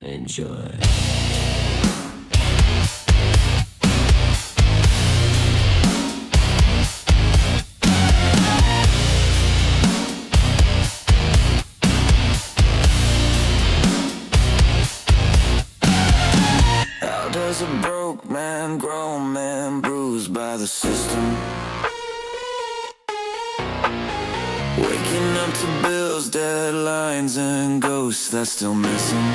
Enjoy. How does a broke man, grown man, bruised by the system, waking up to bills, deadlines, and ghosts that still miss him,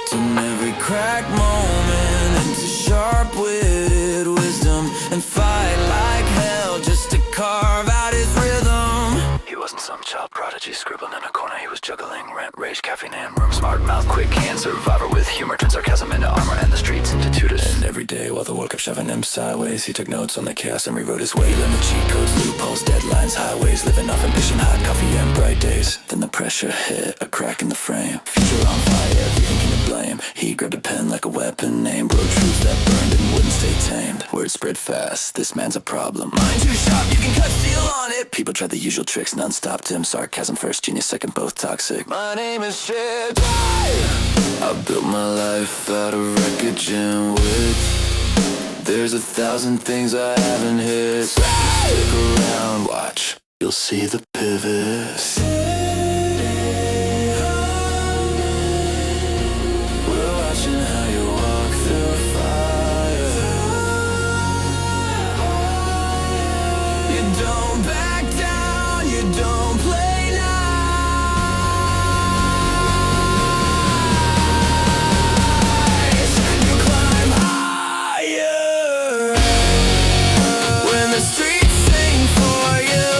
turn every crack moment into sharp-witted wisdom, and fight like hell just to carve out his rhythm. He wasn't some child prodigy scribbling in a corner. He was juggling rent, rage, caffeine, and room. Smart mouth, quick hand, survivor with humor, turned sarcasm into armor and the streets into tutors. And every day while the world kept shoving him sideways, he took notes on the chaos and rewrote his way. Learned the cheat codes, loopholes, deadlines, highways, living off ambition, hot coffee, and bright days. Then the pressure hit, a crack in the frame. Future on fire, the king to blame. He grabbed a pen like a weapon, named wrote truths that burned and wouldn't stay tamed. Word spread fast, this man's a problem. Mind too sharp, you can cut steel on it. People tried the usual tricks, none stopped him. Sarcasm first, genius second, both toxic. My name is shit. I built my life out of wreckage and wit. There's 1,000 things I haven't hit. Stick around, watch, you'll see the pivot. We're watching how you walk through fire. You don't back down, you don't play nice. You climb higher. When the streets sing for you,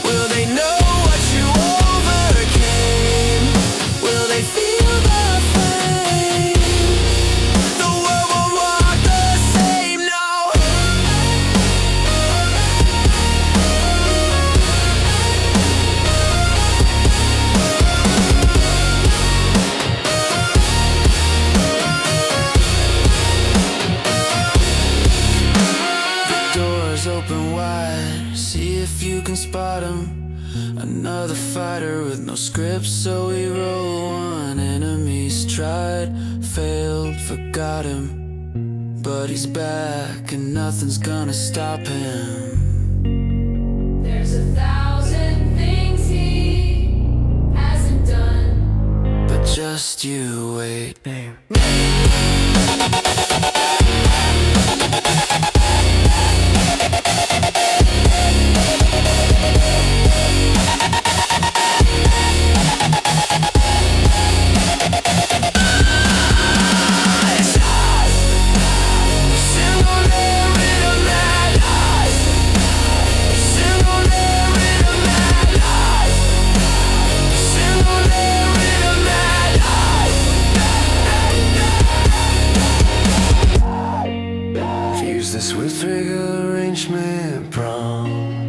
will they know what you overcame? Will they feel the flame? The world won't walk the same, no. The doors open wide, see if you can spot him. Another fighter with no script, so we roll one. Enemies tried, failed, forgot him. But he's back and nothing's gonna stop him. There's 1,000 things he hasn't done. But just you wait. Fuse this with trigger arrangement prong.